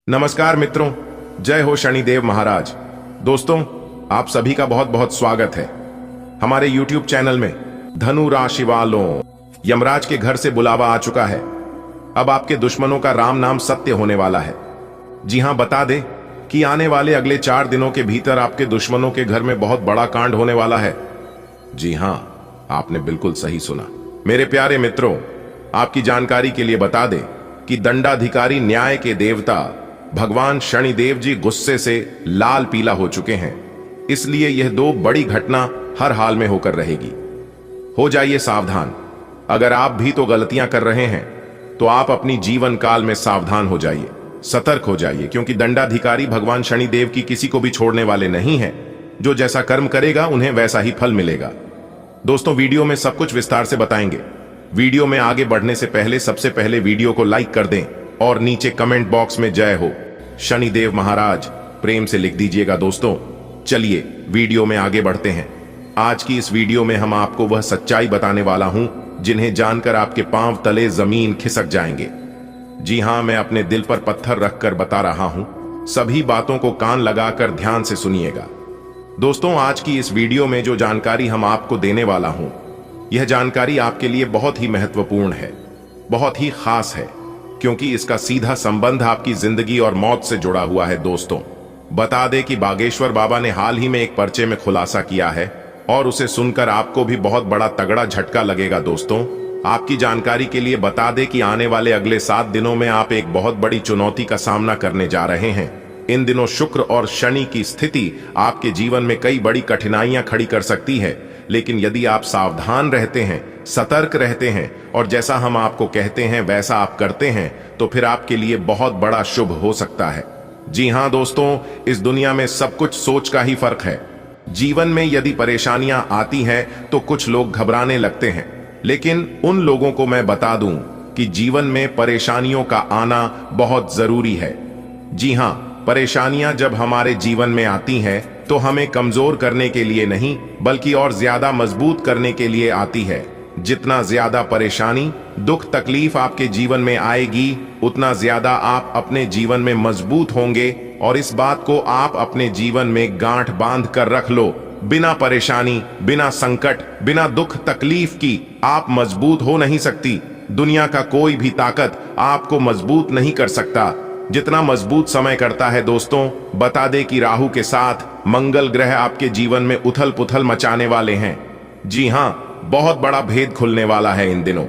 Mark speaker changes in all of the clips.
Speaker 1: नमस्कार मित्रों, जय हो शनिदेव महाराज। दोस्तों, आप सभी का बहुत बहुत स्वागत है हमारे YouTube चैनल में। धनु राशि वालों, यमराज के घर से बुलावा आ चुका है। अब आपके दुश्मनों का राम नाम सत्य होने वाला है। जी हां, बता दें कि आने वाले अगले 4 दिनों के भीतर आपके दुश्मनों के घर में बहुत बड़ा कांड होने वाला है। जी हां, आपने बिल्कुल सही सुना। मेरे प्यारे मित्रों, आपकी जानकारी के लिए बता दें कि दंडाधिकारी न्याय के देवता भगवान शनिदेव जी गुस्से से लाल पीला हो चुके हैं। इसलिए यह 2 बड़ी घटना हर हाल में होकर रहेगी। हो जाइए सावधान। अगर आप भी तो गलतियां कर रहे हैं तो आप अपनी जीवन काल में सावधान हो जाइए, सतर्क हो जाइए, क्योंकि दंडाधिकारी भगवान शनिदेव की किसी को भी छोड़ने वाले नहीं हैं। जो जैसा कर्म करेगा उन्हें वैसा ही फल मिलेगा। दोस्तों, वीडियो में सब कुछ विस्तार से बताएंगे। वीडियो में आगे बढ़ने से पहले सबसे पहले वीडियो को लाइक कर दें और नीचे कमेंट बॉक्स में जय हो शनिदेव महाराज प्रेम से लिख दीजिएगा। दोस्तों, चलिए वीडियो में आगे बढ़ते हैं। आज की इस वीडियो में हम आपको वह सच्चाई बताने वाला हूं जिन्हें जानकर आपके पांव तले जमीन खिसक जाएंगे। जी हां, मैं अपने दिल पर पत्थर रखकर बता रहा हूं। सभी बातों को कान लगाकर ध्यान से सुनिएगा। दोस्तों, आज की इस वीडियो में जो जानकारी हम आपको देने वाला हूं, यह जानकारी आपके लिए बहुत ही महत्वपूर्ण है, बहुत ही खास है, क्योंकि इसका सीधा संबंध आपकी जिंदगी और मौत से जुड़ा हुआ है। दोस्तों, बता दें कि बागेश्वर बाबा ने हाल ही में एक पर्चे में खुलासा किया है और उसे सुनकर आपको भी बहुत बड़ा तगड़ा झटका लगेगा। दोस्तों, आपकी जानकारी के लिए बता दें कि आने वाले अगले 7 दिनों में आप एक बहुत बड़ी चुनौती का सामना करने जा रहे हैं। इन दिनों शुक्र और शनि की स्थिति आपके जीवन में कई बड़ी कठिनाइयां खड़ी कर सकती है, लेकिन यदि आप सावधान रहते हैं, सतर्क रहते हैं और जैसा हम आपको कहते हैं वैसा आप करते हैं, तो फिर आपके लिए बहुत बड़ा शुभ हो सकता है। जी हां दोस्तों, इस दुनिया में सब कुछ सोच का ही फर्क है। जीवन में यदि परेशानियां आती हैं तो कुछ लोग घबराने लगते हैं, लेकिन उन लोगों को मैं बता दूं कि जीवन में परेशानियों का आना बहुत जरूरी है। जी हां, परेशानियां जब हमारे जीवन में आती हैं तो हमें कमजोर करने के लिए नहीं, बल्कि और ज्यादा मजबूत करने के लिए आती है। जितना ज्यादा परेशानी, दुख, तकलीफ आपके जीवन में आएगी, उतना ज्यादा आप अपने जीवन में मजबूत होंगे। और इस बात को आप अपने जीवन में गांठ बांध कर रख लो। बिना परेशानी, बिना संकट, बिना दुख तकलीफ की आप मजबूत हो नहीं सकती। दुनिया का कोई भी ताकत आपको मजबूत नहीं कर सकता। जितना मजबूत समय करता है दोस्तों, बता दे कि राहु के साथ मंगल ग्रह आपके जीवन में उथल पुथल मचाने वाले हैं। जी हां, बहुत बड़ा भेद खुलने वाला है इन दिनों।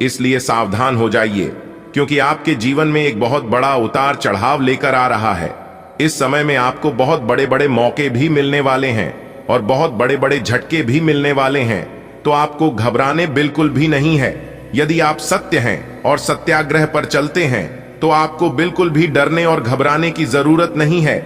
Speaker 1: इसलिए सावधान हो जाइए, क्योंकि आपके जीवन में एक बहुत बड़ा उतार चढ़ाव लेकर आ रहा है। इस समय में आपको बहुत बड़े बड़े मौके भी मिलने वाले हैं और बहुत बड़े बड़े झटके भी मिलने वाले हैं। तो आपको घबराने बिल्कुल भी नहीं है। यदि आप सत्य हैं और सत्याग्रह पर चलते हैं तो आपको बिल्कुल भी डरने और घबराने की जरूरत नहीं है,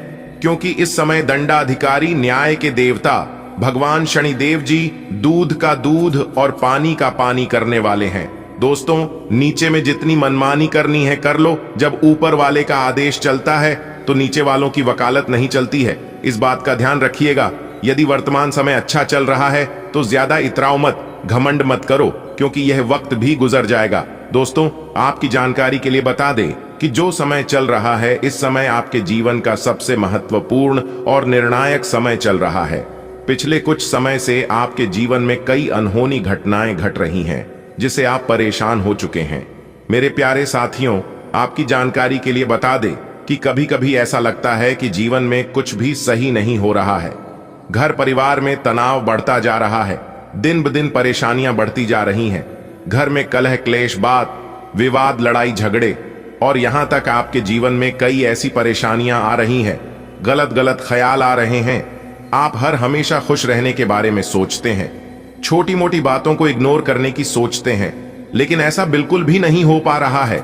Speaker 1: क्योंकि इस समय दंडाधिकारी न्याय के देवता भगवान शनिदेव जी दूध का दूध और पानी का पानी करने वाले हैं। दोस्तों, नीचे में जितनी मनमानी करनी है कर लो। जब ऊपर वाले का आदेश चलता है तो नीचे वालों की वकालत नहीं चलती है। इस बात का ध्यान रखिएगा। यदि वर्तमान समय अच्छा चल रहा है तो ज्यादा इतराव मत, घमंड मत करो, क्योंकि यह वक्त भी गुजर जाएगा। दोस्तों, आपकी जानकारी के लिए बता दें कि जो समय चल रहा है, इस समय आपके जीवन का सबसे महत्वपूर्ण और निर्णायक समय चल रहा है। पिछले कुछ समय से आपके जीवन में कई अनहोनी घटनाएं घट रही हैं, जिससे आप परेशान हो चुके हैं। मेरे प्यारे साथियों, आपकी जानकारी के लिए बता दें कि कभी कभी ऐसा लगता है कि जीवन में कुछ भी सही नहीं हो रहा है। घर परिवार में तनाव बढ़ता जा रहा है, दिन ब दिन परेशानियां बढ़ती जा रही हैं। घर में कलह क्लेश, बात विवाद, लड़ाई झगड़े, और यहां तक आपके जीवन में कई ऐसी परेशानियां आ रही हैं, गलत गलत ख्याल आ रहे हैं। आप हर हमेशा खुश रहने के बारे में सोचते हैं, छोटी मोटी बातों को इग्नोर करने की सोचते हैं, लेकिन ऐसा बिल्कुल भी नहीं हो पा रहा है।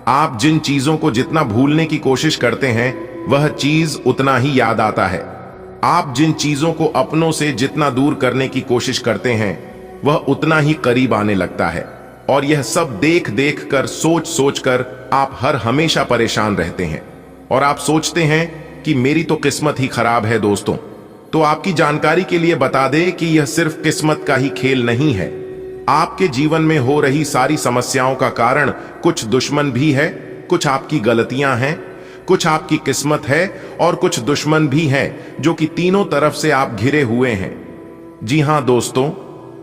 Speaker 1: आप जिन चीजों को जितना भूलने की कोशिश करते हैं, वह चीज उतना ही याद आता है। आप जिन चीजों को अपनों से जितना दूर करने की कोशिश करते हैं, वह उतना ही करीब आने लगता है। और यह सब देख देख कर, सोच सोच कर आप हर हमेशा परेशान रहते हैं और आप सोचते हैं कि मेरी तो किस्मत ही खराब है। दोस्तों, तो आपकी जानकारी के लिए बता दें कि यह सिर्फ किस्मत का ही खेल नहीं है। आपके जीवन में हो रही सारी समस्याओं का कारण कुछ दुश्मन भी है, कुछ आपकी गलतियां हैं, कुछ आपकी किस्मत है और कुछ दुश्मन भी हैं जो कि तीनों तरफ से आप घिरे हुए हैं। जी हां दोस्तों,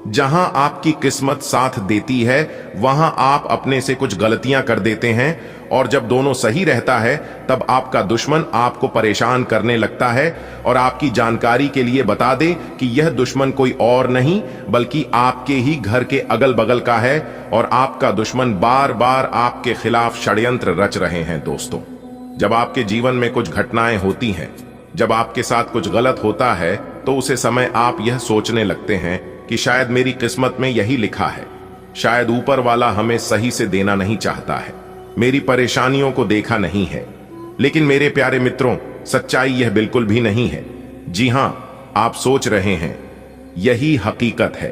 Speaker 1: जहां आपकी किस्मत साथ देती है वहां आप अपने से कुछ गलतियां कर देते हैं, और जब दोनों सही रहता है तब आपका दुश्मन आपको परेशान करने लगता है। और आपकी जानकारी के लिए बता दें कि यह दुश्मन कोई और नहीं बल्कि आपके ही घर के अगल बगल का है, और आपका दुश्मन बार बार आपके खिलाफ षड्यंत्र रच रहे हैं। दोस्तों, जब आपके जीवन में कुछ घटनाएं होती हैं, जब आपके साथ कुछ गलत होता है, तो उसे समय आप यह सोचने लगते हैं कि शायद मेरी किस्मत में यही लिखा है, शायद ऊपर वाला हमें सही से देना नहीं चाहता है, मेरी परेशानियों को देखा नहीं है। लेकिन मेरे प्यारे मित्रों, सच्चाई यह बिल्कुल भी नहीं है। जी हां, आप सोच रहे हैं यही हकीकत है,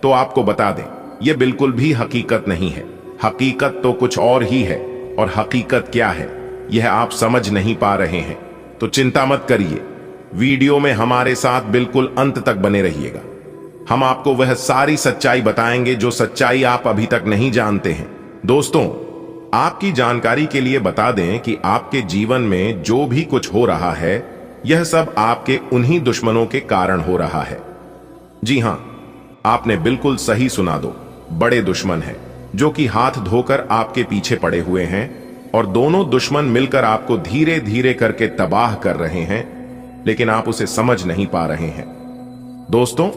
Speaker 1: तो आपको बता दें यह बिल्कुल भी हकीकत नहीं है। हकीकत तो कुछ और ही है, और हकीकत क्या है यह आप समझ नहीं पा रहे हैं। तो चिंता मत करिए, वीडियो में हमारे साथ बिल्कुल अंत तक बने रहिएगा। हम आपको वह सारी सच्चाई बताएंगे जो सच्चाई आप अभी तक नहीं जानते हैं। दोस्तों, आपकी जानकारी के लिए बता दें कि आपके जीवन में जो भी कुछ हो रहा है, यह सब आपके उन्हीं दुश्मनों के कारण हो रहा है। जी हां, आपने बिल्कुल सही सुना। दो बड़े दुश्मन हैं जो कि हाथ धोकर आपके पीछे पड़े हुए हैं, और दोनों दुश्मन मिलकर आपको धीरे धीरे करके तबाह कर रहे हैं, लेकिन आप उसे समझ नहीं पा रहे हैं। दोस्तों,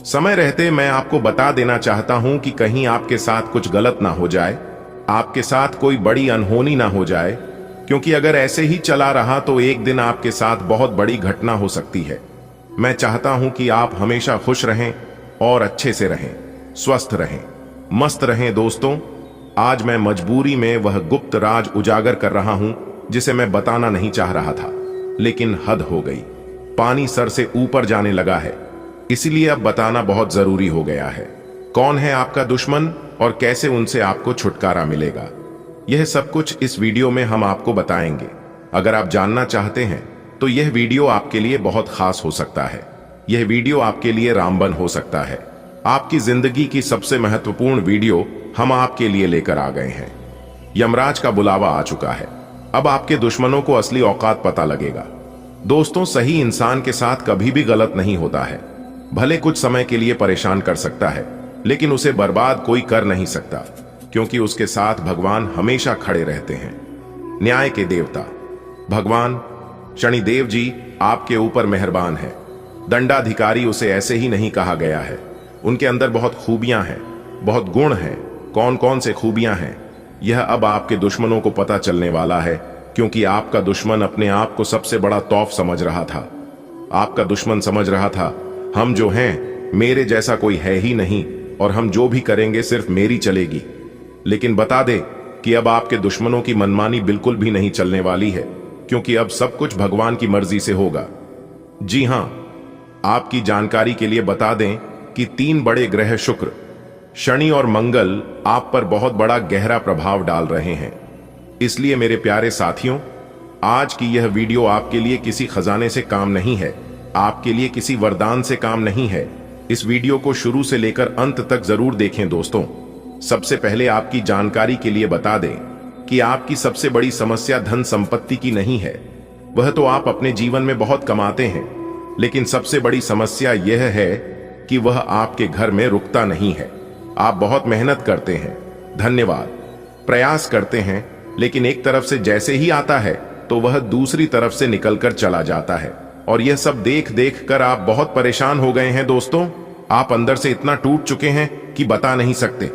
Speaker 1: समय रहते मैं आपको बता देना चाहता हूं कि कहीं आपके साथ कुछ गलत ना हो जाए, आपके साथ कोई बड़ी अनहोनी ना हो जाए, क्योंकि अगर ऐसे ही चला रहा तो एक दिन आपके साथ बहुत बड़ी घटना हो सकती है। मैं चाहता हूं कि आप हमेशा खुश रहें और अच्छे से रहें, स्वस्थ रहें, मस्त रहें। दोस्तों, आज मैं मजबूरी में वह गुप्त राज उजागर कर रहा हूं जिसे मैं बताना नहीं चाह रहा था, लेकिन हद हो गई। पानी सर से ऊपर जाने लगा है, इसलिए अब बताना बहुत जरूरी हो गया है। कौन है आपका दुश्मन और कैसे उनसे आपको छुटकारा मिलेगा, यह सब कुछ इस वीडियो में हम आपको बताएंगे। अगर आप जानना चाहते हैं तो यह वीडियो आपके लिए बहुत खास हो सकता है। यह वीडियो आपके लिए रामबन हो सकता है। आपकी जिंदगी की सबसे महत्वपूर्ण वीडियो हम आपके लिए लेकर आ गए हैं। यमराज का बुलावा आ चुका है। अब आपके दुश्मनों को असली औकात पता लगेगा। दोस्तों, सही इंसान के साथ कभी भी गलत नहीं होता है। भले कुछ समय के लिए परेशान कर सकता है, लेकिन उसे बर्बाद कोई कर नहीं सकता, क्योंकि उसके साथ भगवान हमेशा खड़े रहते हैं। न्याय के देवता भगवान शनिदेव जी आपके ऊपर मेहरबान है। दंडाधिकारी उसे ऐसे ही नहीं कहा गया है। उनके अंदर बहुत खूबियां हैं, बहुत गुण हैं। कौन कौन से खूबियां हैं, यह अब आपके दुश्मनों को पता चलने वाला है, क्योंकि आपका दुश्मन अपने आप को सबसे बड़ा तौफ समझ रहा था। आपका दुश्मन समझ रहा था, हम जो हैं मेरे जैसा कोई है ही नहीं, और हम जो भी करेंगे सिर्फ मेरी चलेगी। लेकिन बता दे कि अब आपके दुश्मनों की मनमानी बिल्कुल भी नहीं चलने वाली है, क्योंकि अब सब कुछ भगवान की मर्जी से होगा। जी हां, आपकी जानकारी के लिए बता दें कि 3 बड़े ग्रह शुक्र, शनि और मंगल आप पर बहुत बड़ा गहरा प्रभाव डाल रहे हैं। इसलिए मेरे प्यारे साथियों, आज की यह वीडियो आपके लिए किसी खजाने से काम नहीं है, आपके लिए किसी वरदान से काम नहीं है। इस वीडियो को शुरू से लेकर अंत तक जरूर देखें। दोस्तों, सबसे पहले आपकी जानकारी के लिए बता दें कि आपकी सबसे बड़ी समस्या धन संपत्ति की नहीं है। वह तो आप अपने जीवन में बहुत कमाते हैं, लेकिन सबसे बड़ी समस्या यह है कि वह आपके घर में रुकता नहीं है। आप बहुत मेहनत करते हैं, धन्यवाद, प्रयास करते हैं, लेकिन एक तरफ से जैसे ही आता है तो वह दूसरी तरफ से निकलकर चला जाता है, और यह सब देख देख कर आप बहुत परेशान हो गए हैं। दोस्तों, आप अंदर से इतना टूट चुके हैं कि बता नहीं सकते।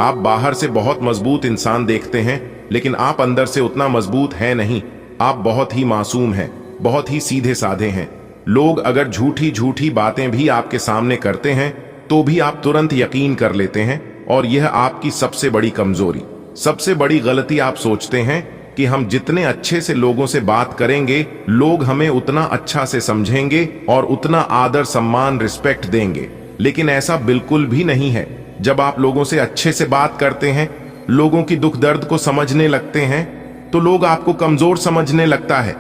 Speaker 1: आप बाहर से बहुत मजबूत इंसान देखते हैं, लेकिन आप अंदर से उतना मजबूत है नहीं। आप बहुत ही मासूम हैं, बहुत ही सीधे साधे हैं। लोग अगर झूठी झूठी बातें भी आपके सामने करते हैं तो भी आप तुरंत यकीन कर लेते हैं, और यह आपकी सबसे बड़ी कमजोरी, सबसे बड़ी गलती। आप सोचते हैं कि हम जितने अच्छे से लोगों से बात करेंगे, लोग हमें उतना अच्छा से समझेंगे और उतना आदर सम्मान रिस्पेक्ट देंगे, लेकिन ऐसा बिल्कुल भी नहीं है। जब आप लोगों से अच्छे से बात करते हैं, लोगों की दुख दर्द को समझने लगते हैं, तो लोग आपको कमजोर समझने लगता है।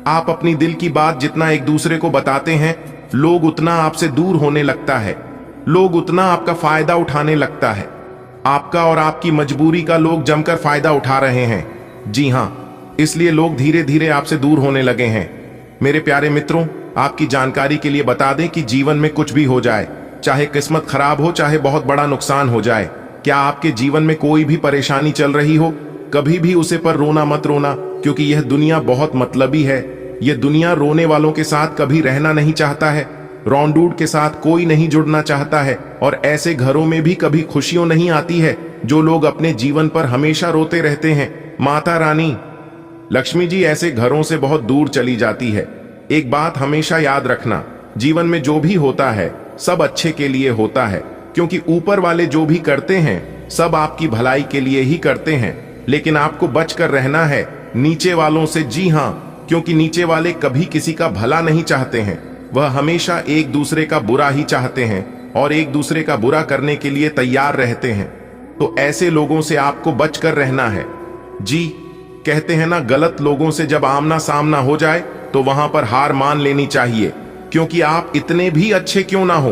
Speaker 1: आप अपनी दिल की बात जितना एक दूसरे को बताते हैं, लोग उतना आपसे दूर होने लगता है, लोग उतना आपका फायदा उठाने लगता है। आपका और आपकी मजबूरी का लोग जमकर फायदा उठा रहे हैं। जी हां, इसलिए लोग धीरे धीरे आपसे दूर होने लगे हैं। मेरे प्यारे मित्रों, आपकी जानकारी के लिए बता दें कि जीवन में कुछ भी हो जाए, चाहे किस्मत खराब हो, चाहे बहुत बड़ा नुकसान हो जाए, क्या आपके जीवन में कोई भी परेशानी चल रही हो, कभी भी उसे पर रोना मत रोना, क्योंकि यह दुनिया बहुत मतलबी है। यह दुनिया रोने वालों के साथ कभी रहना नहीं चाहता है, रौंडूड के साथ कोई नहीं जुड़ना चाहता है, और ऐसे घरों में भी कभी खुशियों नहीं आती है जो लोग अपने जीवन पर हमेशा रोते रहते हैं। माता रानी लक्ष्मी जी ऐसे घरों से बहुत दूर चली जाती है। एक बात हमेशा याद रखना, जीवन में जो भी होता है सब अच्छे के लिए होता है, क्योंकि ऊपर वाले जो भी करते हैं सब आपकी भलाई के लिए ही करते हैं। लेकिन आपको बचकर रहना है नीचे वालों से। जी हाँ, क्योंकि नीचे वाले कभी किसी का भला नहीं चाहते हैं, वह हमेशा एक दूसरे का बुरा ही चाहते हैं और एक दूसरे का बुरा करने के लिए तैयार रहते हैं। तो ऐसे लोगों से आपको बचकर रहना है। जी, कहते हैं ना, गलत लोगों से जब आमना सामना हो जाए तो वहां पर हार मान लेनी चाहिए, क्योंकि आप इतने भी अच्छे क्यों ना हो,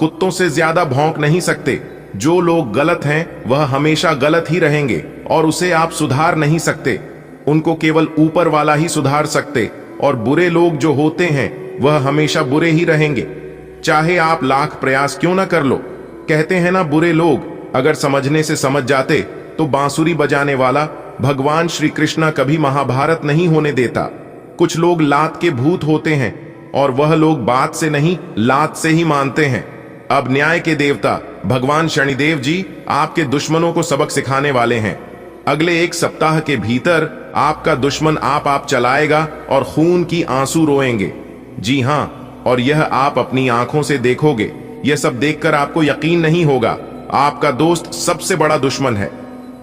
Speaker 1: कुत्तों से ज्यादा भौंक नहीं सकते। जो लोग गलत हैं वह हमेशा गलत ही रहेंगे और उसे आप सुधार नहीं सकते, उनको केवल ऊपर वाला ही सुधार सकते। और बुरे लोग जो होते हैं वह हमेशा बुरे ही रहेंगे, चाहे आप लाख प्रयास क्यों ना कर लो। कहते हैं ना, बुरे लोग अगर समझने से समझ जाते तो बांसुरी बजाने वाला भगवान श्री कृष्ण कभी महाभारत नहीं होने देता। कुछ लोग लात के भूत होते हैं और वह लोग बात से नहीं लात से ही मानते हैं। अब न्याय के देवता भगवान शनिदेव जी आपके दुश्मनों को सबक सिखाने वाले हैं। अगले एक सप्ताह के भीतर आपका दुश्मन आप चलाएगा और खून की आंसू रोएंगे। जी हाँ, और यह आप अपनी आंखों से देखोगे। यह सब देखकर आपको यकीन नहीं होगा। आपका दोस्त सबसे बड़ा दुश्मन है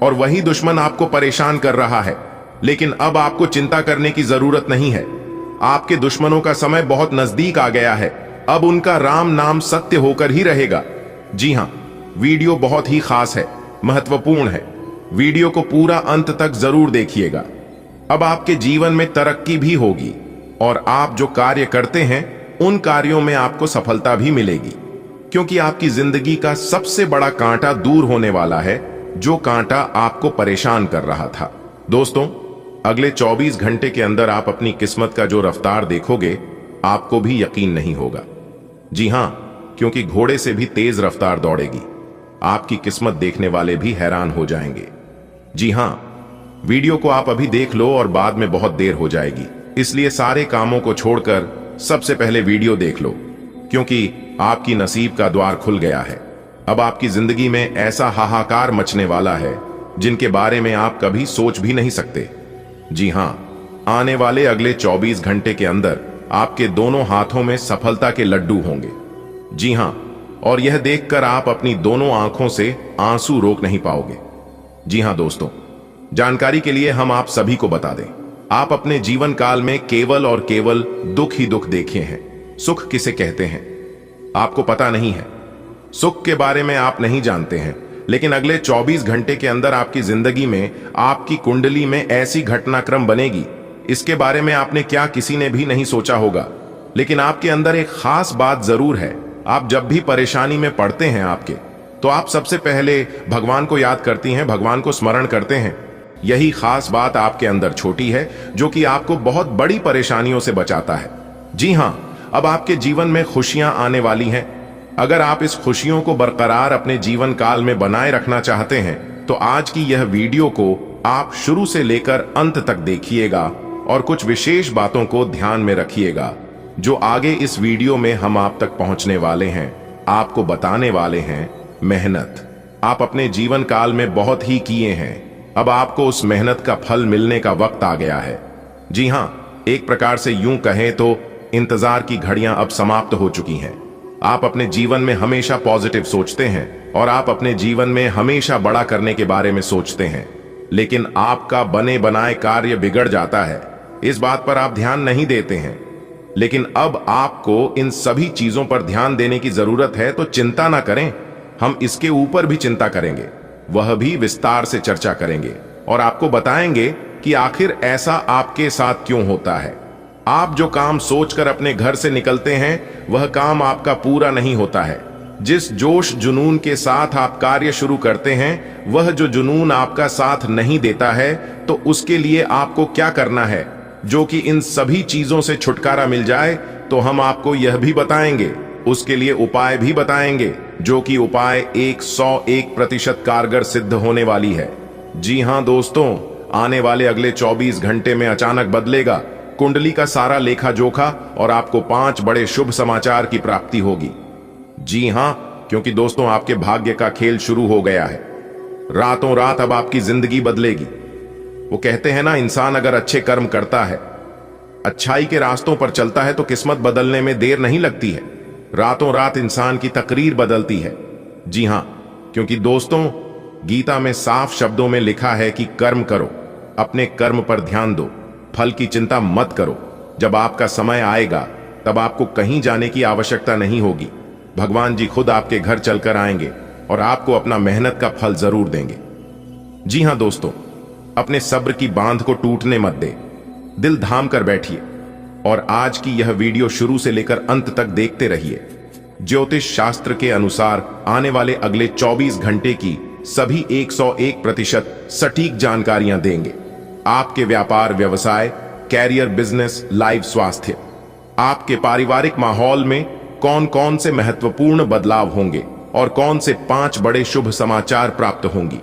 Speaker 1: और वही दुश्मन आपको परेशान कर रहा है। लेकिन अब आपको चिंता करने की जरूरत नहीं है। आपके दुश्मनों का समय बहुत नजदीक आ गया है। अब उनका राम नाम सत्य होकर ही रहेगा। जी हाँ, वीडियो बहुत ही खास है, महत्वपूर्ण है। वीडियो को पूरा अंत तक जरूर देखिएगा। अब आपके जीवन में तरक्की भी होगी और आप जो कार्य करते हैं उन कार्यों में आपको सफलता भी मिलेगी, क्योंकि आपकी जिंदगी का सबसे बड़ा कांटा दूर होने वाला है, जो कांटा आपको परेशान कर रहा था। दोस्तों, अगले 24 घंटे के अंदर आप अपनी किस्मत का जो रफ्तार देखोगे आपको भी यकीन नहीं होगा। जी हां, क्योंकि घोड़े से भी तेज रफ्तार दौड़ेगी। आपकी किस्मत देखने वाले भी हैरान हो जाएंगे। जी हां, वीडियो को आप अभी देख लो और बाद में बहुत देर हो जाएगी, इसलिए सारे कामों को छोड़कर सबसे पहले वीडियो देख लो, क्योंकि आपकी नसीब का द्वार खुल गया है। अब आपकी जिंदगी में ऐसा हाहाकार मचने वाला है जिनके बारे में आप कभी सोच भी नहीं सकते। जी हां, आने वाले अगले 24 घंटे के अंदर आपके दोनों हाथों में सफलता के लड्डू होंगे। जी हां, और यह देखकर आप अपनी दोनों आंखों से आंसू रोक नहीं पाओगे। जी हां दोस्तों, जानकारी के लिए हम आप सभी को बता दें, आप अपने जीवन काल में केवल और केवल दुख ही दुख देखे हैं। सुख किसे कहते हैं आपको पता नहीं है। सुख के बारे में आप नहीं जानते हैं, लेकिन अगले 24 घंटे के अंदर आपकी जिंदगी में, आपकी कुंडली में ऐसी घटनाक्रम बनेगी, इसके बारे में आपने क्या किसी ने भी नहीं सोचा होगा। लेकिन आपके अंदर एक खास बात जरूर है। आप जब भी परेशानी में पड़ते हैं तो आप सबसे पहले भगवान को याद करती हैं, भगवान को स्मरण करते हैं। यही खास बात आपके अंदर छोटी है जो कि आपको बहुत बड़ी परेशानियों से बचाता है। जी हां, अब आपके जीवन में खुशियां आने वाली हैं। अगर आप इस खुशियों को बरकरार अपने जीवन काल में बनाए रखना चाहते हैं तो आज की यह वीडियो को आप शुरू से लेकर अंत तक देखिएगा और कुछ विशेष बातों को ध्यान में रखिएगा जो आगे इस वीडियो में हम आप तक पहुंचने वाले हैं, आपको बताने वाले हैं। मेहनत आप अपने जीवन काल में बहुत ही किए हैं, अब आपको उस मेहनत का फल मिलने का वक्त आ गया है। जी हां, एक प्रकार से यूं कहें तो इंतजार की घड़ियां अब समाप्त हो चुकी हैं। आप अपने जीवन में हमेशा पॉजिटिव सोचते हैं और आप अपने जीवन में हमेशा बड़ा करने के बारे में सोचते हैं, लेकिन आपका बने बनाए कार्य बिगड़ जाता है। इस बात पर आप ध्यान नहीं देते हैं, लेकिन अब आपको इन सभी चीजों पर ध्यान देने की जरूरत है। तो चिंता ना करें, हम इसके ऊपर भी चिंता करेंगे, वह भी विस्तार से चर्चा करेंगे और आपको बताएंगे कि आखिर ऐसा आपके साथ क्यों होता है। आप जो काम सोचकर अपने घर से निकलते हैं वह काम आपका पूरा नहीं होता है। जिस जोश जुनून के साथ आप कार्य शुरू करते हैं, वह जो जुनून आपका साथ नहीं देता है, तो उसके लिए आपको क्या करना है जो कि इन सभी चीजों से छुटकारा मिल जाए, तो हम आपको यह भी बताएंगे, उसके लिए उपाय भी बताएंगे, जो कि उपाय 101% कारगर सिद्ध होने वाली है। जी हां दोस्तों, आने वाले अगले 24 घंटे में अचानक बदलेगा कुंडली का सारा लेखा जोखा और आपको 5 बड़े शुभ समाचार की प्राप्ति होगी। जी हां, क्योंकि दोस्तों आपके भाग्य का खेल शुरू हो गया है। रातों रात अब आपकी जिंदगी बदलेगी। वो कहते हैं ना, इंसान अगर अच्छे कर्म करता है, अच्छाई के रास्तों पर चलता है, तो किस्मत बदलने में देर नहीं लगती है। रातों रात इंसान की तकरीर बदलती है। जी हां, क्योंकि दोस्तों गीता में साफ शब्दों में लिखा है कि कर्म करो, अपने कर्म पर ध्यान दो, फल की चिंता मत करो। जब आपका समय आएगा तब आपको कहीं जाने की आवश्यकता नहीं होगी। भगवान जी खुद आपके घर चलकर आएंगे और आपको अपना मेहनत का फल जरूर देंगे। जी हां दोस्तों, अपने सब्र की बांध को टूटने मत दे, दिल थाम कर बैठिए और आज की यह वीडियो शुरू से लेकर अंत तक देखते रहिए। ज्योतिष शास्त्र के अनुसार आने वाले अगले 24 घंटे की सभी 101% सटीक जानकारियां देंगे। आपके व्यापार व्यवसाय, कैरियर, बिजनेस, लाइफ, स्वास्थ्य, आपके पारिवारिक माहौल में कौन कौन से महत्वपूर्ण बदलाव होंगे और कौन से 5 बड़े शुभ समाचार प्राप्त होंगी,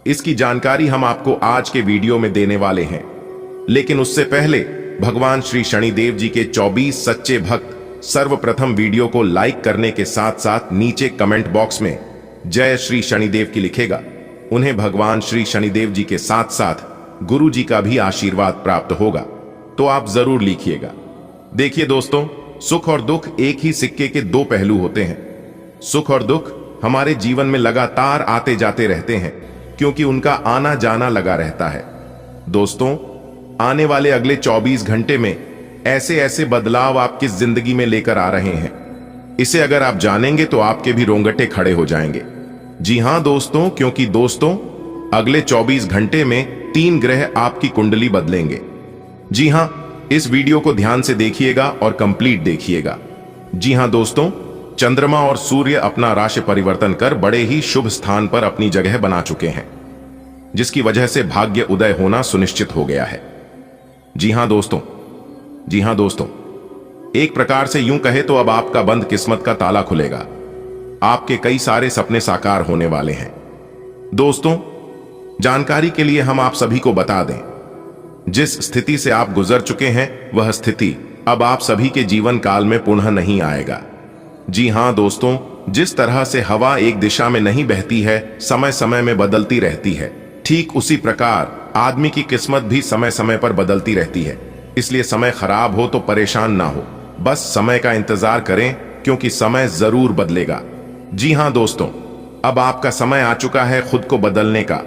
Speaker 1: इसकी जानकारी हम आपको आज के वीडियो में देने वाले हैं। लेकिन उससे पहले भगवान श्री शनिदेव जी के 24 सच्चे भक्त सर्वप्रथम वीडियो को लाइक करने के साथ साथ नीचे कमेंट बॉक्स में जय श्री शनिदेव की लिखेगा। उन्हें भगवान श्री शनिदेव जी के साथ साथ गुरु जी का भी आशीर्वाद प्राप्त होगा, तो आप जरूर लिखिएगा। देखिए दोस्तों, सुख और दुख एक ही सिक्के के 2 पहलू होते हैं। सुख और दुख हमारे जीवन में लगातार आते जाते रहते हैं, क्योंकि उनका आना जाना लगा रहता है। दोस्तों, आने वाले अगले 24 घंटे में ऐसे ऐसे बदलाव आपकी जिंदगी में लेकर आ रहे हैं, इसे अगर आप जानेंगे तो आपके भी रोंगटे खड़े हो जाएंगे। जी हां दोस्तों, क्योंकि दोस्तों अगले 24 घंटे में 3 ग्रह आपकी कुंडली बदलेंगे। जी हां, इस वीडियो को ध्यान से देखिएगा और कंप्लीट देखिएगा। जी हां दोस्तों, चंद्रमा और सूर्य अपना राशि परिवर्तन कर बड़े ही शुभ स्थान पर अपनी जगह बना चुके हैं, जिसकी वजह से भाग्य उदय होना सुनिश्चित हो गया है। जी हां दोस्तों, जी हां दोस्तों, एक प्रकार से यूं कहे तो अब आपका बंद किस्मत का ताला खुलेगा। आपके कई सारे सपने साकार होने वाले हैं। दोस्तों, जानकारी के लिए हम आप सभी को बता दें, जिस स्थिति से आप गुजर चुके हैं वह स्थिति अब आप सभी के जीवन काल में पुनः नहीं आएगा। जी हां दोस्तों, जिस तरह से हवा एक दिशा में नहीं बहती है, समय समय में बदलती रहती है, ठीक उसी प्रकार आदमी की किस्मत भी समय समय पर बदलती रहती है। इसलिए समय खराब हो तो परेशान ना हो, बस समय का इंतजार करें, क्योंकि समय जरूर बदलेगा। जी हां दोस्तों, अब आपका समय आ चुका है खुद को बदलने का।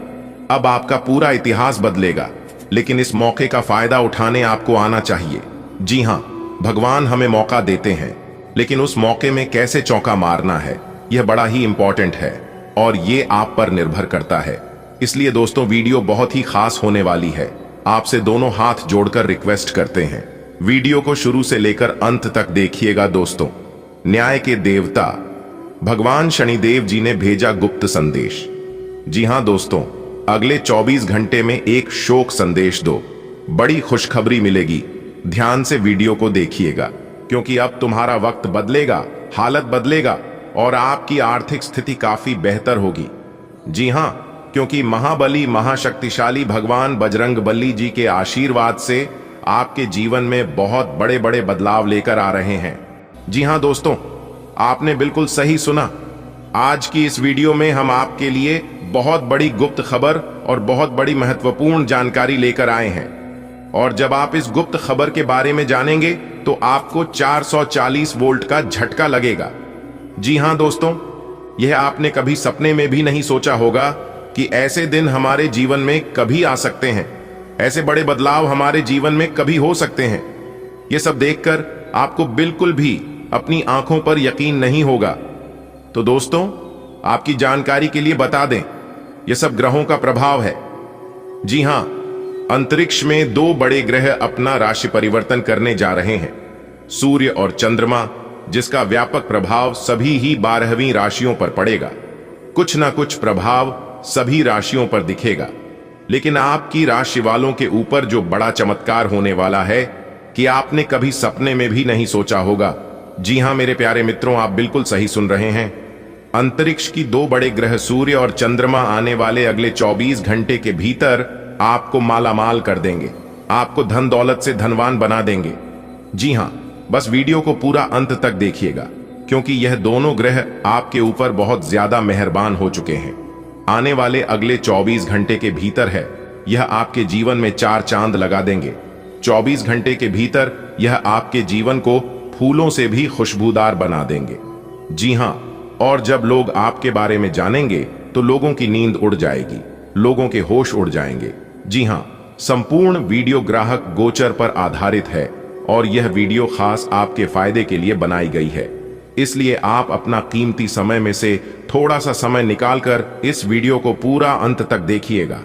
Speaker 1: अब आपका पूरा इतिहास बदलेगा, लेकिन इस मौके का फायदा उठाने आपको आना चाहिए। जी हां, भगवान हमें मौका देते हैं, लेकिन उस मौके में कैसे चौका मारना है, यह बड़ा ही इंपॉर्टेंट है और ये आप पर निर्भर करता है। इसलिए दोस्तों, वीडियो बहुत ही खास होने वाली है। आपसे दोनों हाथ जोड़कर रिक्वेस्ट करते हैं, वीडियो को शुरू से लेकर अंत तक देखिएगा। दोस्तों, न्याय के देवता भगवान शनिदेव जी ने भेजा गुप्त संदेश। जी हां दोस्तों, अगले 24 घंटे में एक शोक संदेश दो, बड़ी खुशखबरी मिलेगी। ध्यान से वीडियो को देखिएगा, क्योंकि अब तुम्हारा वक्त बदलेगा, हालत बदलेगा और आपकी आर्थिक स्थिति काफी बेहतर होगी। जी हां, क्योंकि महाबली महाशक्तिशाली भगवान बजरंगबली जी के आशीर्वाद से आपके जीवन में बहुत बड़े बड़े बदलाव लेकर आ रहे हैं। जी हां दोस्तों, आपने बिल्कुल सही सुना। आज की इस वीडियो में हम आपके लिए बहुत बड़ी गुप्त खबर और बहुत बड़ी महत्वपूर्ण जानकारी लेकर आए हैं, और जब आप इस गुप्त खबर के बारे में जानेंगे तो आपको 440 वोल्ट का झटका लगेगा। जी हां दोस्तों, यह आपने कभी सपने में भी नहीं सोचा होगा कि ऐसे दिन हमारे जीवन में कभी आ सकते हैं, ऐसे बड़े बदलाव हमारे जीवन में कभी हो सकते हैं। यह सब देखकर आपको बिल्कुल भी अपनी आंखों पर यकीन नहीं होगा। तो दोस्तों, आपकी जानकारी के लिए बता दें, यह सब ग्रहों का प्रभाव है। जी हां, अंतरिक्ष में 2 बड़े ग्रह अपना राशि परिवर्तन करने जा रहे हैं। सूर्य और चंद्रमा जिसका व्यापक प्रभाव सभी ही 12वीं राशियों पर पड़ेगा। कुछ ना कुछ प्रभाव सभी राशियों पर दिखेगा, लेकिन आपकी राशि वालों के ऊपर जो बड़ा चमत्कार होने वाला है कि आपने कभी सपने में भी नहीं सोचा होगा। जी हां मेरे प्यारे मित्रों, आप बिल्कुल सही सुन रहे हैं। अंतरिक्ष की 2 बड़े ग्रह सूर्य और चंद्रमा आने वाले अगले 24 घंटे के भीतर आपको मालामाल कर देंगे, आपको धन दौलत से धनवान बना देंगे। जी हां, बस वीडियो को पूरा अंत तक देखिएगा, क्योंकि यह दोनों ग्रह आपके ऊपर बहुत ज्यादा मेहरबान हो चुके हैं। आने वाले अगले 24 घंटे के भीतर है यह आपके जीवन में 4 चांद लगा देंगे। 24 घंटे के भीतर यह आपके जीवन को फूलों से भी खुशबूदार बना देंगे। जी हां, और जब लोग आपके बारे में जानेंगे तो लोगों की नींद उड़ जाएगी, लोगों के होश उड़ जाएंगे। जी हां, संपूर्ण वीडियो ग्राहक गोचर पर आधारित है और यह वीडियो खास आपके फायदे के लिए बनाई गई है, इसलिए आप अपना कीमती समय में से थोड़ा सा समय निकालकर इस वीडियो को पूरा अंत तक देखिएगा।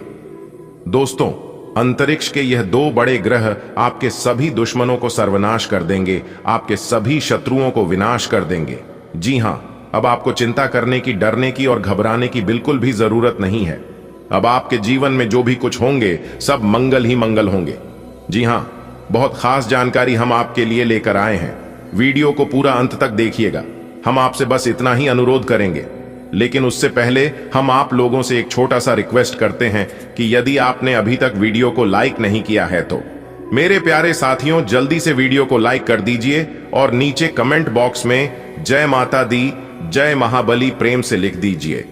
Speaker 1: दोस्तों, अंतरिक्ष के यह 2 बड़े ग्रह आपके सभी दुश्मनों को सर्वनाश कर देंगे, आपके सभी शत्रुओं को विनाश कर देंगे। जी हां, अब आपको चिंता करने की, डरने की और घबराने की बिल्कुल भी जरूरत नहीं है। अब आपके जीवन में जो भी कुछ होंगे सब मंगल ही मंगल होंगे। जी हां, बहुत खास जानकारी हम आपके लिए लेकर आए हैं। वीडियो को पूरा अंत तक देखिएगा। हम आपसे बस इतना ही अनुरोध करेंगे, लेकिन उससे पहले हम आप लोगों से एक छोटा सा रिक्वेस्ट करते हैं कि यदि आपने अभी तक वीडियो को लाइक नहीं किया है तो मेरे प्यारे साथियों जल्दी से वीडियो को लाइक कर दीजिए और नीचे कमेंट बॉक्स में जय माता दी, जय महाबली प्रेम से लिख दीजिए।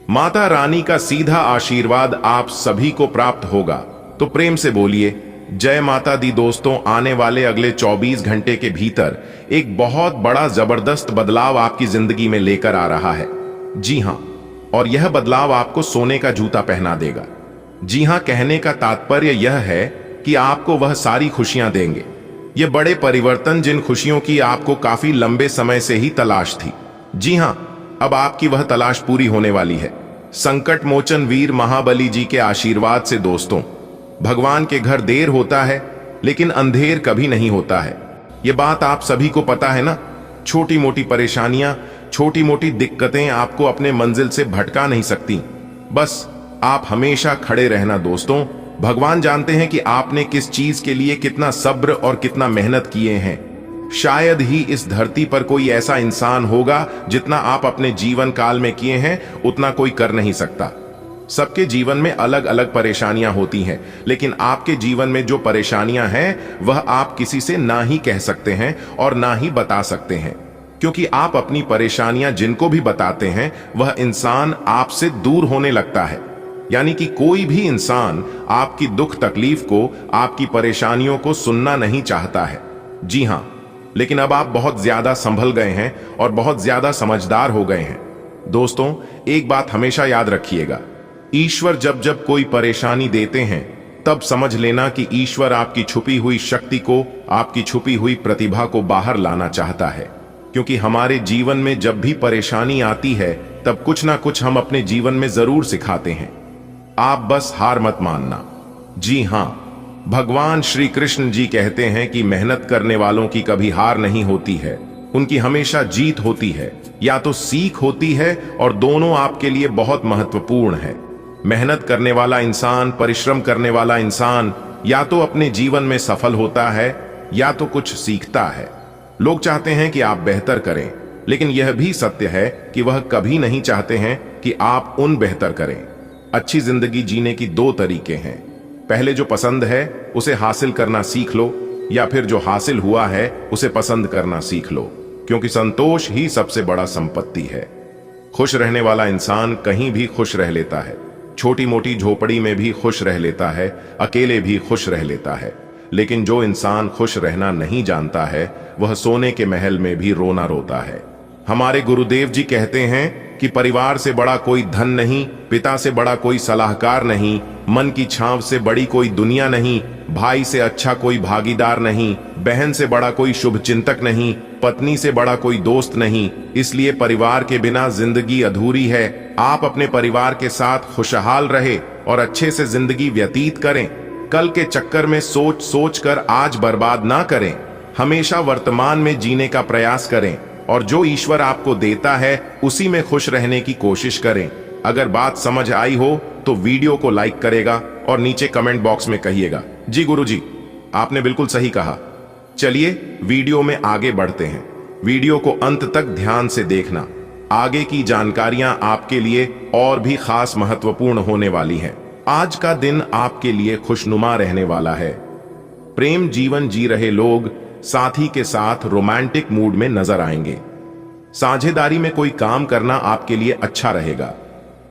Speaker 1: माता रानी का सीधा आशीर्वाद आप सभी को प्राप्त होगा, तो प्रेम से बोलिए जय माता दी। दोस्तों, आने वाले अगले 24 घंटे के भीतर एक बहुत बड़ा जबरदस्त बदलाव आपकी जिंदगी में लेकर आ रहा है। जी हां, और यह बदलाव आपको सोने का जूता पहना देगा। जी हां, कहने का तात्पर्य यह है कि आपको वह सारी खुशियां देंगे। ये बड़े परिवर्तन जिन खुशियों की आपको काफी लंबे समय से ही तलाश थी। जी हां, अब आपकी वह तलाश पूरी होने वाली है। संकट मोचन वीर महाबली जी के आशीर्वाद से दोस्तों, भगवान के घर देर होता है लेकिन अंधेर कभी नहीं होता है। यह बात आप सभी को पता है ना। छोटी मोटी परेशानियां, छोटी मोटी दिक्कतें आपको अपने मंजिल से भटका नहीं सकती। बस आप हमेशा खड़े रहना दोस्तों। भगवान जानते हैं कि आपने किस चीज के लिए कितना सब्र और कितना मेहनत किए हैं। शायद ही इस धरती पर कोई ऐसा इंसान होगा जितना आप अपने जीवन काल में किए हैं उतना कोई कर नहीं सकता। सबके जीवन में अलग अलग परेशानियां होती हैं, लेकिन आपके जीवन में जो परेशानियां हैं वह आप किसी से ना ही कह सकते हैं और ना ही बता सकते हैं, क्योंकि आप अपनी परेशानियां जिनको भी बताते हैं वह इंसान आपसे दूर होने लगता है। यानी कि कोई भी इंसान आपकी दुख तकलीफ को, आपकी परेशानियों को सुनना नहीं चाहता है। जी हां, लेकिन अब आप बहुत ज्यादा संभल गए हैं और बहुत ज्यादा समझदार हो गए हैं। दोस्तों, एक बात हमेशा याद रखिएगा, ईश्वर जब जब कोई परेशानी देते हैं तब समझ लेना कि ईश्वर आपकी छुपी हुई शक्ति को, आपकी छुपी हुई प्रतिभा को बाहर लाना चाहता है। क्योंकि हमारे जीवन में जब भी परेशानी आती है तब कुछ ना कुछ हम अपने जीवन में जरूर सिखाते हैं। आप बस हार मत मानना। जी हां, भगवान श्री कृष्ण जी कहते हैं कि मेहनत करने वालों की कभी हार नहीं होती है, उनकी हमेशा जीत होती है, या तो सीख होती है, और दोनों आपके लिए बहुत महत्वपूर्ण है। मेहनत करने वाला इंसान, परिश्रम करने वाला इंसान या तो अपने जीवन में सफल होता है या तो कुछ सीखता है। लोग चाहते हैं कि आप बेहतर करें, लेकिन यह भी सत्य है कि वह कभी नहीं चाहते हैं कि आप उन बेहतर करें। अच्छी जिंदगी जीने की 2 तरीके हैं। पहले जो पसंद है उसे हासिल करना सीख लो, या फिर जो हासिल हुआ है उसे पसंद करना सीख लो, क्योंकि संतोष ही सबसे बड़ा संपत्ति है। खुश रहने वाला इंसान कहीं भी खुश रह लेता है, छोटी मोटी झोपड़ी में भी खुश रह लेता है, अकेले भी खुश रह लेता है। लेकिन जो इंसान खुश रहना नहीं जानता है वह सोने के महल में भी रोना रोता है। हमारे गुरुदेव जी कहते हैं कि परिवार से बड़ा कोई धन नहीं, पिता से बड़ा कोई सलाहकार नहीं, मन की छांव से बड़ी कोई दुनिया नहीं, भाई से अच्छा कोई भागीदार नहीं, बहन से बड़ा कोई शुभ चिंतक नहीं, पत्नी से बड़ा कोई दोस्त नहीं। इसलिए परिवार के बिना जिंदगी अधूरी है। आप अपने परिवार के साथ खुशहाल रहे और अच्छे से जिंदगी व्यतीत करें। कल के चक्कर में सोच सोच कर आज बर्बाद ना करें। हमेशा वर्तमान में जीने का प्रयास करें। और जो ईश्वर आपको देता है उसी में खुश रहने की कोशिश करें। अगर बात समझ आई हो तो वीडियो को लाइक करेगा और नीचे कमेंट बॉक्स में कहिएगा जी गुरुजी, आपने बिल्कुल सही कहा। चलिए वीडियो में आगे बढ़ते हैं। वीडियो को अंत तक ध्यान से देखना, आगे की जानकारियां आपके लिए और भी खास महत्वपूर्ण होने वाली हैं। आज का दिन आपके लिए खुशनुमा रहने वाला है। प्रेम जीवन जी रहे लोग साथी के साथ रोमांटिक मूड में नजर आएंगे। साझेदारी में कोई काम करना आपके लिए अच्छा रहेगा।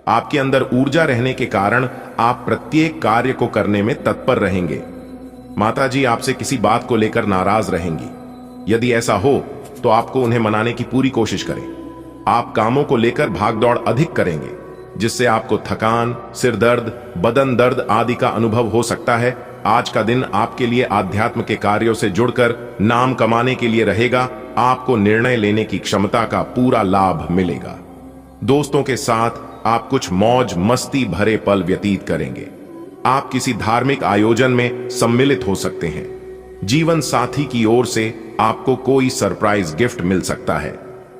Speaker 1: आपके अंदर ऊर्जा रहने के कारण आप प्रत्येक कार्य को करने में तत्पर रहेंगे। माताजी आपसे किसी बात को लेकर नाराज रहेंगी। यदि ऐसा हो तो आपको उन्हें मनाने की पूरी कोशिश करें। आप कामों को लेकर भागदौड़ अधिक करेंगे, जिससे आपको थकान, सिर दर्द, बदन दर्द आदि का अनुभव हो सकता है। आज का दिन आपके लिए आध्यात्म के कार्यों से जुड़कर नाम कमाने के लिए रहेगा। आपको निर्णय लेने की क्षमता का पूरा लाभ मिलेगा। दोस्तों के साथ आप कुछ मौज मस्ती भरे पल व्यतीत करेंगे। आप किसी धार्मिक आयोजन में सम्मिलित हो सकते हैं। जीवन साथी की ओर से आपको कोई सरप्राइज गिफ्ट मिल सकता है।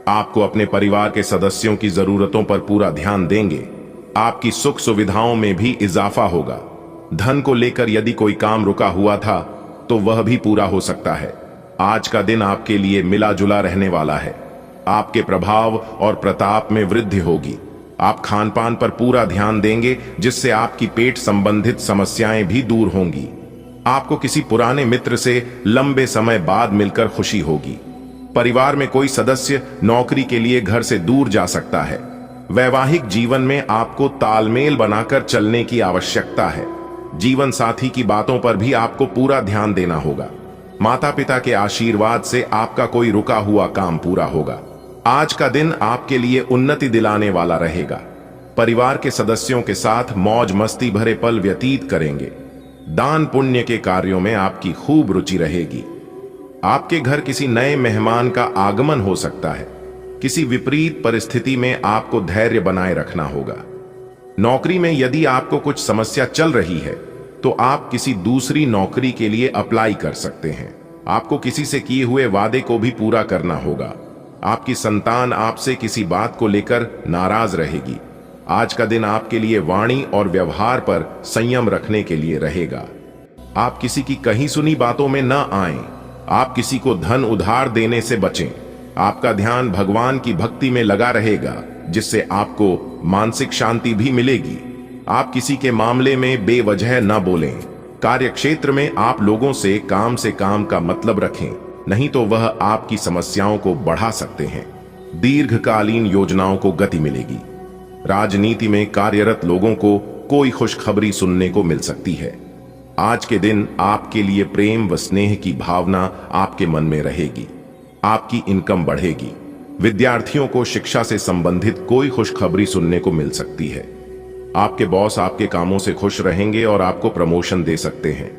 Speaker 1: आपको अपने परिवार के सदस्यों की जरूरतों पर पूरा ध्यान देंगे। आपकी सुख सुविधाओं में भी इजाफा होगा। धन को लेकर यदि कोई काम रुका हुआ था तो वह भी पूरा हो सकता है। आज का दिन आपके लिए मिला जुला रहने वाला है। आपके प्रभाव और प्रताप में वृद्धि होगी। आप खान पान पर पूरा ध्यान देंगे, जिससे आपकी पेट संबंधित समस्याएं भी दूर होंगी। आपको किसी पुराने मित्र से लंबे समय बाद मिलकर खुशी होगी। परिवार में कोई सदस्य नौकरी के लिए घर से दूर जा सकता है। वैवाहिक जीवन में आपको तालमेल बनाकर चलने की आवश्यकता है। जीवन साथी की बातों पर भी आपको पूरा ध्यान देना होगा। माता पिता के आशीर्वाद से आपका कोई रुका हुआ काम पूरा होगा। आज का दिन आपके लिए उन्नति दिलाने वाला रहेगा। परिवार के सदस्यों के साथ मौज मस्ती भरे पल व्यतीत करेंगे। दान पुण्य के कार्यों में आपकी खूब रुचि रहेगी। आपके घर किसी नए मेहमान का आगमन हो सकता है। किसी विपरीत परिस्थिति में आपको धैर्य बनाए रखना होगा। नौकरी में यदि आपको कुछ समस्या चल रही है तो आप किसी दूसरी नौकरी के लिए अप्लाई कर सकते हैं। आपको किसी से किए हुए वादे को भी पूरा करना होगा। आपकी संतान आपसे किसी बात को लेकर नाराज रहेगी। आज का दिन आपके लिए वाणी और व्यवहार पर संयम रखने के लिए रहेगा। आप किसी की कहीं सुनी बातों में न आएं। आप किसी को धन उधार देने से बचें। आपका ध्यान भगवान की भक्ति में लगा रहेगा, जिससे आपको मानसिक शांति भी मिलेगी। आप किसी के मामले में बेवजह न बोलें। कार्यक्षेत्र में आप लोगों से काम का मतलब रखें, नहीं तो वह आपकी समस्याओं को बढ़ा सकते हैं। दीर्घकालीन योजनाओं को गति मिलेगी। राजनीति में कार्यरत लोगों को कोई खुशखबरी सुनने को मिल सकती है। आज के दिन आपके लिए प्रेम व स्नेह की भावना आपके मन में रहेगी। आपकी इनकम बढ़ेगी। विद्यार्थियों को शिक्षा से संबंधित कोई खुशखबरी सुनने को मिल सकती है। आपके बॉस आपके कामों से खुश रहेंगे और आपको प्रमोशन दे सकते हैं।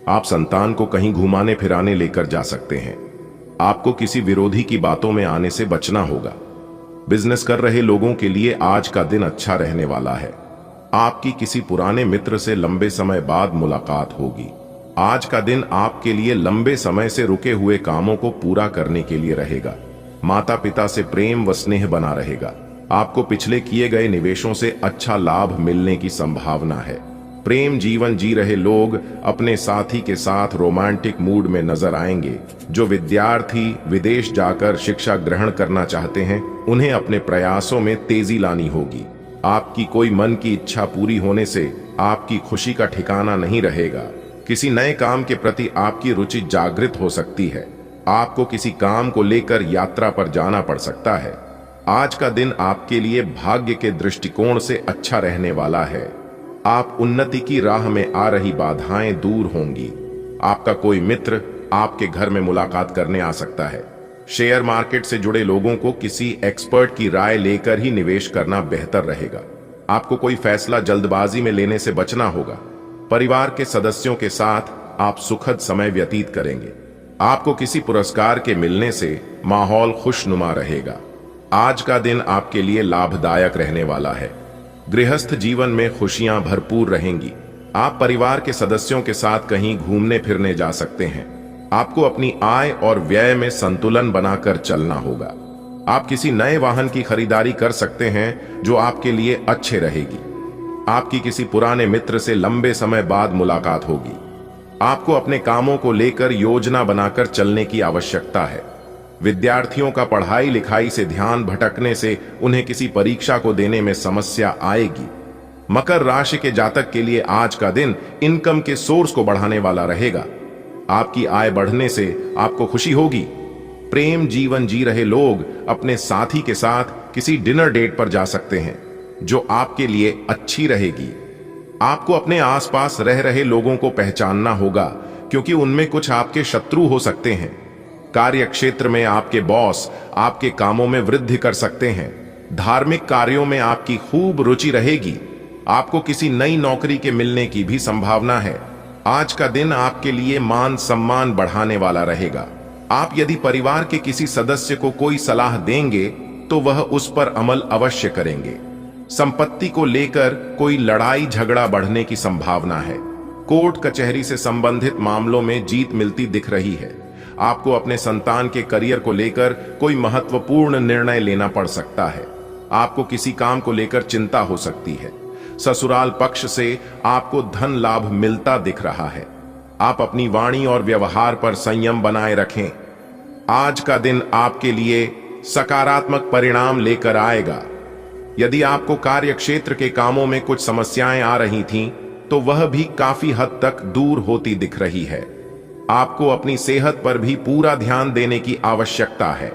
Speaker 1: आप संतान को कहीं घुमाने फिराने लेकर जा सकते हैं। आपको किसी विरोधी की बातों में आने से बचना होगा। बिजनेस कर रहे लोगों के लिए आज का दिन अच्छा रहने वाला है। आपकी किसी पुराने मित्र से लंबे समय बाद मुलाकात होगी। आज का दिन आपके लिए लंबे समय से रुके हुए कामों को पूरा करने के लिए रहेगा। माता पिता से प्रेम व स्नेह बना रहेगा। आपको पिछले किए गए निवेशों से अच्छा लाभ मिलने की संभावना है। प्रेम जीवन जी रहे लोग अपने साथी के साथ रोमांटिक मूड में नजर आएंगे। जो विद्यार्थी विदेश जाकर शिक्षा ग्रहण करना चाहते हैं, उन्हें अपने प्रयासों में तेजी लानी होगी। आपकी कोई मन की इच्छा पूरी होने से आपकी खुशी का ठिकाना नहीं रहेगा। किसी नए काम के प्रति आपकी रुचि जागृत हो सकती है। आपको किसी काम को लेकर यात्रा पर जाना पड़ सकता है। आज का दिन आपके लिए भाग्य के दृष्टिकोण से अच्छा रहने वाला है। आप उन्नति की राह में आ रही बाधाएं दूर होंगी। आपका कोई मित्र आपके घर में मुलाकात करने आ सकता है। शेयर मार्केट से जुड़े लोगों को किसी एक्सपर्ट की राय लेकर ही निवेश करना बेहतर रहेगा। आपको कोई फैसला जल्दबाजी में लेने से बचना होगा। परिवार के सदस्यों के साथ आप सुखद समय व्यतीत करेंगे। आपको किसी पुरस्कार के मिलने से माहौल खुशनुमा रहेगा। आज का दिन आपके लिए लाभदायक रहने वाला है। गृहस्थ जीवन में खुशियां भरपूर रहेंगी। आप परिवार के सदस्यों के साथ कहीं घूमने फिरने जा सकते हैं। आपको अपनी आय और व्यय में संतुलन बनाकर चलना होगा। आप किसी नए वाहन की खरीदारी कर सकते हैं जो आपके लिए अच्छे रहेगी। आपकी किसी पुराने मित्र से लंबे समय बाद मुलाकात होगी। आपको अपने कामों को लेकर योजना बनाकर चलने की आवश्यकता है। विद्यार्थियों का पढ़ाई लिखाई से ध्यान भटकने से उन्हें किसी परीक्षा को देने में समस्या आएगी। मकर राशि के जातक के लिए आज का दिन इनकम के सोर्स को बढ़ाने वाला रहेगा। आपकी आय बढ़ने से आपको खुशी होगी। प्रेम जीवन जी रहे लोग अपने साथी के साथ किसी डिनर डेट पर जा सकते हैं जो आपके लिए अच्छी रहेगी। आपको अपने आसपास रह रहे लोगों को पहचानना होगा क्योंकि उनमें कुछ आपके शत्रु हो सकते हैं। कार्य क्षेत्र में आपके बॉस आपके कामों में वृद्धि कर सकते हैं। धार्मिक कार्यों में आपकी खूब रुचि रहेगी। आपको किसी नई नौकरी के मिलने की भी संभावना है। आज का दिन आपके लिए मान सम्मान बढ़ाने वाला रहेगा। आप यदि परिवार के किसी सदस्य को कोई सलाह देंगे तो वह उस पर अमल अवश्य करेंगे। संपत्ति को लेकर कोई लड़ाई झगड़ा बढ़ने की संभावना है। कोर्ट कचहरी से संबंधित मामलों में जीत मिलती दिख रही है। आपको अपने संतान के करियर को लेकर कोई महत्वपूर्ण निर्णय लेना पड़ सकता है। आपको किसी काम को लेकर चिंता हो सकती है। ससुराल पक्ष से आपको धन लाभ मिलता दिख रहा है। आप अपनी वाणी और व्यवहार पर संयम बनाए रखें। आज का दिन आपके लिए सकारात्मक परिणाम लेकर आएगा। यदि आपको कार्य क्षेत्र के कामों में कुछ समस्याएं आ रही थीं, तो वह भी काफी हद तक दूर होती दिख रही है। आपको अपनी सेहत पर भी पूरा ध्यान देने की आवश्यकता है।